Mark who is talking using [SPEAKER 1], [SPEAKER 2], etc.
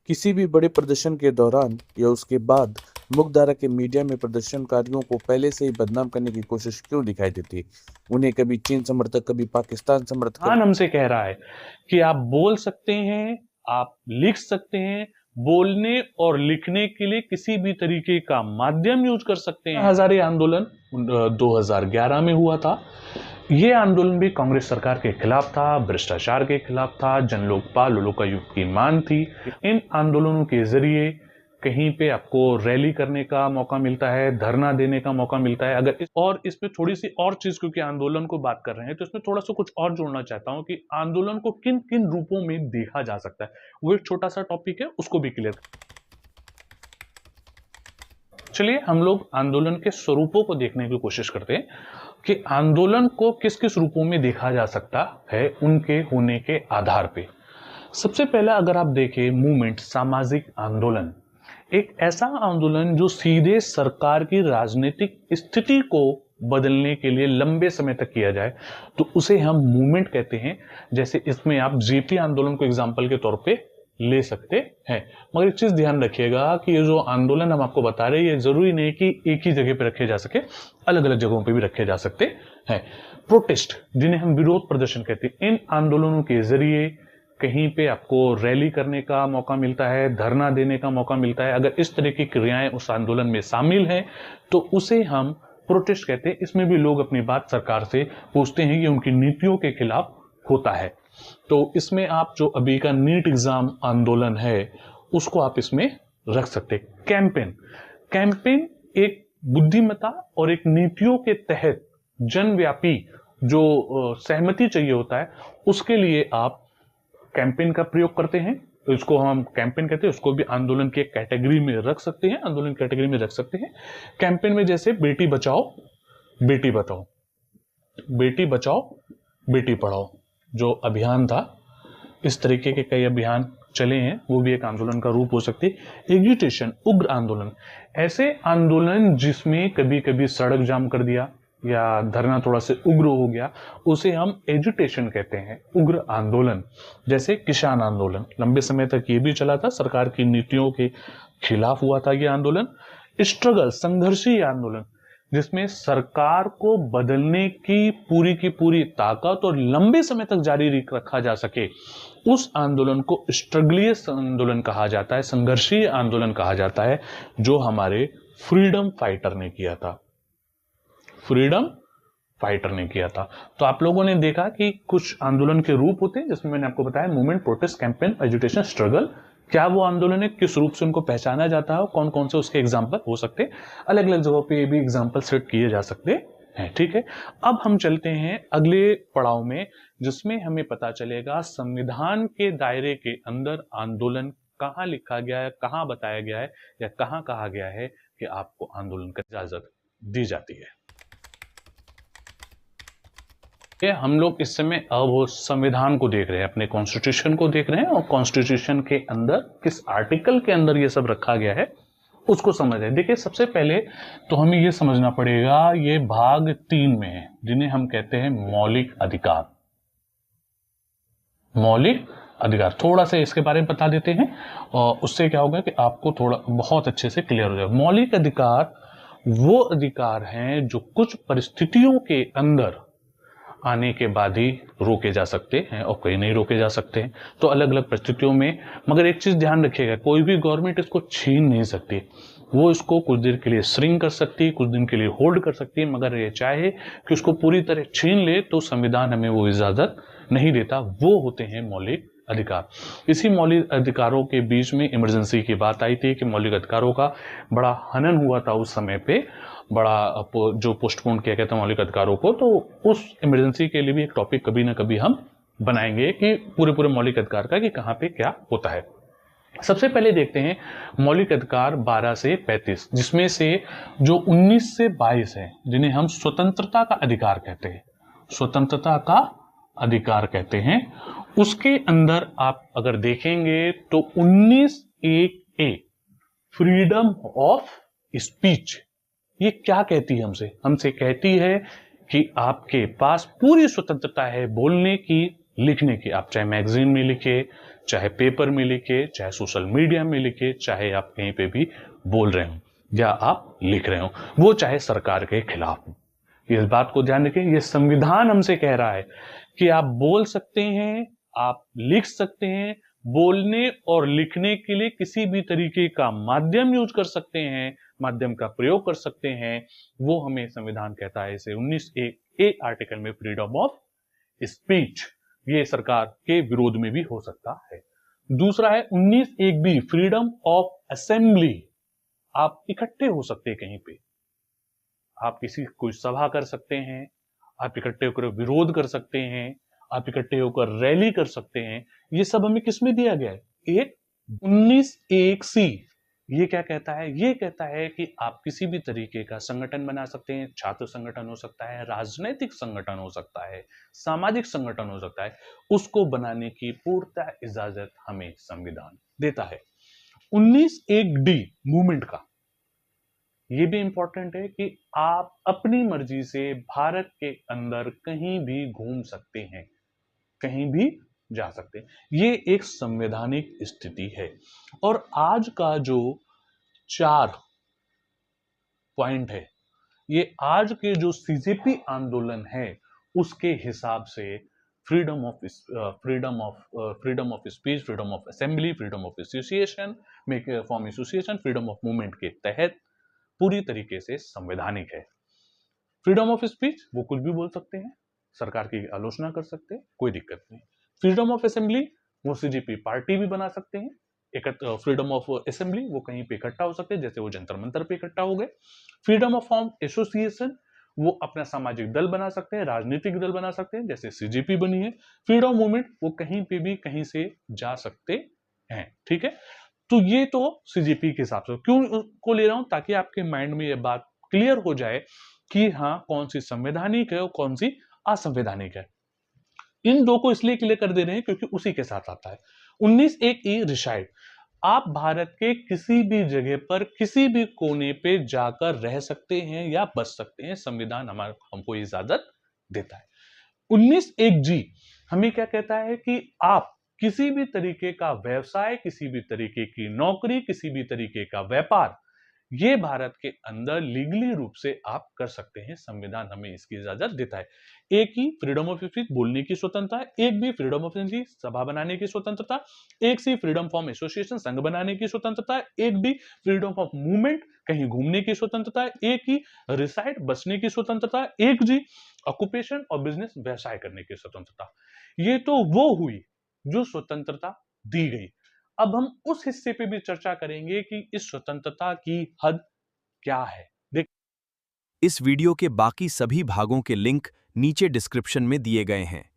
[SPEAKER 1] किसी भी बड़े प्रदर्शन के दौरान या उसके बाद मुख्यधारा के मीडिया में प्रदर्शनकारियों को पहले से ही बदनाम करने की कोशिश क्यों दिखाई देती है? उन्हें कभी चीन समर्थक, कभी पाकिस्तान समर्थक,
[SPEAKER 2] खान हमसे कह रहा है कि आप बोल सकते हैं, आप लिख सकते हैं, बोलने और लिखने के लिए किसी भी तरीके का माध्यम यूज कर सकते हैं। हजारे आंदोलन 2011 में हुआ था। यह आंदोलन भी कांग्रेस सरकार के खिलाफ था, भ्रष्टाचार के खिलाफ था, जन लोकपाल लोकायुक्त की मांग थी। इन आंदोलनों के जरिए कहीं पे आपको रैली करने का मौका मिलता है, धरना देने का मौका मिलता है। अगर इसमें थोड़ी सी और चीज, क्योंकि आंदोलन को बात कर रहे हैं, तो इसमें थोड़ा सा कुछ और जोड़ना चाहता हूं कि आंदोलन को किन किन रूपों में देखा जा सकता है। वो एक छोटा सा टॉपिक है, उसको भी क्लियर। चलिए हम लोग आंदोलन के स्वरूपों को देखने की कोशिश करते हैं कि आंदोलन को किस किस रूपों में देखा जा सकता है उनके होने के आधार पे। सबसे पहला अगर आप देखें, मूवमेंट, सामाजिक आंदोलन, एक ऐसा आंदोलन जो सीधे सरकार की राजनीतिक स्थिति को बदलने के लिए लंबे समय तक किया जाए, तो उसे हम मूवमेंट कहते हैं। जैसे इसमें आप जेपी आंदोलन को एग्जांपल के तौर पे ले सकते हैं। मगर एक चीज ध्यान रखिएगा कि ये जो आंदोलन हम आपको बता रहे हैं, ये जरूरी नहीं कि एक ही जगह पे रखे जा सके, अलग अलग जगहों पे भी रखे जा सकते हैं। प्रोटेस्ट, जिन्हें हम विरोध प्रदर्शन कहते हैं, इन आंदोलनों के जरिए कहीं पे आपको रैली करने का मौका मिलता है, धरना देने का मौका मिलता है। अगर इस तरह की क्रियाएं उस आंदोलन में शामिल हैं तो उसे हम प्रोटेस्ट कहते हैं। इसमें भी लोग अपनी बात सरकार से पूछते हैं कि उनकी नीतियों के खिलाफ होता है। तो इसमें आप जो अभी का नीट एग्जाम आंदोलन है उसको आप इसमें रख सकते हैं। कैंपेन, कैंपेन एक बुद्धिमत्ता और एक नीतियों के तहत जनव्यापी जो सहमति चाहिए होता है, उसके लिए आप कैंपेन का प्रयोग करते हैं। तो इसको हम कैंपेन कहते हैं। उसको भी आंदोलन की एक कैटेगरी में रख सकते हैं, आंदोलन की कैटेगरी में रख सकते हैं। कैंपेन में जैसे बेटी बचाओ बेटी बचाओ, बेटी बचाओ बेटी पढ़ाओ जो अभियान था, इस तरीके के कई अभियान चले हैं, वो भी एक आंदोलन का रूप हो सकती है। एजिटेशन, उग्र आंदोलन, ऐसे आंदोलन जिसमें कभी कभी सड़क जाम कर दिया या धरना थोड़ा सा उग्र हो गया, उसे हम एजिटेशन कहते हैं, उग्र आंदोलन। जैसे किसान आंदोलन, लंबे समय तक ये भी चला था, सरकार की नीतियों के खिलाफ हुआ था ये आंदोलन। स्ट्रगल, संघर्षीय आंदोलन, जिसमें सरकार को बदलने की पूरी ताकत और लंबे समय तक जारी रखा जा सके, उस आंदोलन को स्ट्रगलीय आंदोलन कहा जाता है, संघर्षीय आंदोलन कहा जाता है, जो हमारे फ्रीडम फाइटर ने किया था, फ्रीडम फाइटर ने किया था। तो आप लोगों ने देखा कि कुछ आंदोलन के रूप होते हैं, जिसमें मैंने आपको बताया movement, protest, campaign, agitation, struggle. क्या वो आंदोलन है, किस रूप से उनको पहचाना जाता है, कौन कौन से उसके एग्जाम्पल हो सकते हैं, अलग अलग जगहों पे ये भी एग्जाम्पल सेट किए जा सकते हैं। ठीक है, अब हम चलते हैं अगले पड़ाव में, जिसमें हमें पता चलेगा संविधान के दायरे के अंदर आंदोलन कहाँ लिखा गया है, कहाँ बताया गया है, या कहाँ कहा गया है कि आपको आंदोलन की इजाजत दी जाती है। हम लोग इस समय अब संविधान को देख रहे हैं, अपने कॉन्स्टिट्यूशन को देख रहे हैं, और कॉन्स्टिट्यूशन के अंदर किस आर्टिकल के अंदर ये सब रखा गया है उसको समझ रहे हैं। देखिए, सबसे पहले तो हमें ये समझना पड़ेगा, ये भाग 3 में है, जिन्हें हम कहते हैं मौलिक अधिकार। मौलिक अधिकार, थोड़ा सा इसके बारे में बता देते हैं, और उससे क्या होगा कि आपको थोड़ा बहुत अच्छे से क्लियर हो जाएगा। मौलिक अधिकार वो अधिकार हैं जो कुछ परिस्थितियों के अंदर आने के बाद ही रोके जा सकते हैं, और कहीं नहीं रोके जा सकते हैं, तो अलग अलग परिस्थितियों में। मगर एक चीज ध्यान रखिएगा, कोई भी गवर्नमेंट इसको छीन नहीं सकती। वो इसको कुछ देर के लिए श्रिंक कर सकती है, कुछ दिन के लिए होल्ड कर सकती है, मगर ये चाहे कि उसको पूरी तरह छीन ले तो संविधान हमें वो इजाजत नहीं देता। वो होते हैं मौलिक अधिकार। इसी मौलिक अधिकारों के बीच में इमरजेंसी की बात आई थी कि मौलिक अधिकारों का बड़ा हनन हुआ था उस समय पे, बड़ा जो पोस्टपोन किया गया था मौलिक अधिकारों को। तो उस इमरजेंसी के लिए भी एक टॉपिक कभी ना कभी हम बनाएंगे कि पूरे मौलिक अधिकार का कि कहां पे क्या होता है। सबसे पहले देखते हैं मौलिक अधिकार 12 से 35, जिसमें से जो 19 से 22 है, जिन्हें हम स्वतंत्रता का अधिकार कहते हैं, स्वतंत्रता का अधिकार कहते हैं। उसके अंदर आप अगर देखेंगे तो 19(1)(a) फ्रीडम ऑफ स्पीच, ये क्या कहती है हमसे कहती है कि आपके पास पूरी स्वतंत्रता है बोलने की, लिखने की। आप चाहे मैगजीन में लिखे, चाहे पेपर में लिखे, चाहे सोशल मीडिया में लिखे, चाहे आप कहीं पे भी बोल रहे हो या आप लिख रहे हो, वो चाहे सरकार के खिलाफ हो। इस बात को ध्यान रखें, ये संविधान हमसे कह रहा है कि आप बोल सकते हैं, आप लिख सकते हैं, बोलने और लिखने के लिए किसी भी तरीके का माध्यम यूज कर सकते हैं, माध्यम का प्रयोग कर सकते हैं, वो हमें संविधान कहता है। इसे 19(a) आर्टिकल में फ्रीडम ऑफ स्पीच, ये सरकार के विरोध में भी हो सकता है। दूसरा है 19(1)(b) फ्रीडम ऑफ असेंबली। आप इकट्ठे हो सकते हैं कहीं पे, आप किसी कोई सभा कर सकते हैं, आप इकट्ठे होकर विरोध कर सकते हैं, आप इकट्ठे होकर रैली कर सकते हैं। ये सब हमें किसमें दिया गया है? एक 19(1)(c) ये क्या कहता है? ये कहता है कि आप किसी भी तरीके का संगठन बना सकते हैं, छात्र संगठन हो सकता है, राजनीतिक संगठन हो सकता है, सामाजिक संगठन हो सकता है, उसको बनाने की पूर्णतः इजाजत हमें संविधान देता है। 19(1)(d) मूवमेंट का ये भी इंपॉर्टेंट है कि आप अपनी मर्जी से भारत के अंदर कहीं भी घूम सकते हैं, कहीं भी जा सकते हैं। ये एक संवैधानिक स्थिति है। और आज का जो 4 पॉइंट है, ये आज के जो सीजेपी आंदोलन है उसके हिसाब से freedom of speech, freedom of assembly, freedom of association, make form association, freedom of movement के तहत पूरी तरीके से संवैधानिक है। फ्रीडम ऑफ स्पीच, वो कुछ भी बोल सकते हैं, सरकार की आलोचना कर सकते हैं, कोई दिक्कत नहीं। फ्रीडम ऑफ असेंबली, वो सीजेपी पार्टी भी बना सकते हैं। फ्रीडम ऑफ असेंबली, वो कहीं पे इकट्ठा हो सकते हैं, जैसे वो जंतर मंतर पे इकट्ठा हो गए। फ्रीडम ऑफ फॉर्म एसोसिएशन, वो अपना सामाजिक दल बना सकते हैं, राजनीतिक दल बना सकते हैं, जैसे सीजेपी बनी है। फ्रीडम मूवमेंट, वो कहीं पे भी कहीं से जा सकते हैं, ठीक है। तो ये तो सीजेपी के हिसाब से क्यों को ले रहा हूं, ताकि आपके माइंड में ये बात क्लियर हो जाए कि हाँ, कौन सी संवैधानिक है और कौन सी असंवैधानिक है। इन दो को इसलिए क्लियर कर दे रहे हैं क्योंकि उसी के साथ आता है 19(1)(e) रिसाइड। आप भारत के किसी भी जगह पर किसी भी कोने पे जाकर रह सकते हैं या बस सकते हैं, संविधान हमको इजाजत देता है। 19(1)(g) हमें क्या कहता है कि आप किसी भी तरीके का व्यवसाय, किसी भी तरीके की नौकरी, किसी भी तरीके का व्यापार, ये भारत के अंदर लीगली रूप से आप कर सकते हैं, संविधान हमें इसकी इजाजत देता है। एक ही फ्रीडम ऑफ स्पीच, बोलने की स्वतंत्रता, एक भी फ्रीडम ऑफ असेंबली, सभा बनाने की स्वतंत्रता, एक सी फ्रीडम फॉर्म एसोसिएशन, संघ बनाने की स्वतंत्रता, एक डी फ्रीडम ऑफ मूवमेंट, कहीं घूमने की स्वतंत्रता, एक ही रिसाइड, बसने की स्वतंत्रता, एक जी ऑक्यूपेशन और बिजनेस, व्यवसाय करने की स्वतंत्रता। ये तो वो हुई जो स्वतंत्रता दी गई। अब हम उस हिस्से पे भी चर्चा करेंगे कि इस स्वतंत्रता की हद क्या है।
[SPEAKER 3] इस वीडियो के बाकी सभी भागों के लिंक नीचे डिस्क्रिप्शन में दिए गए हैं।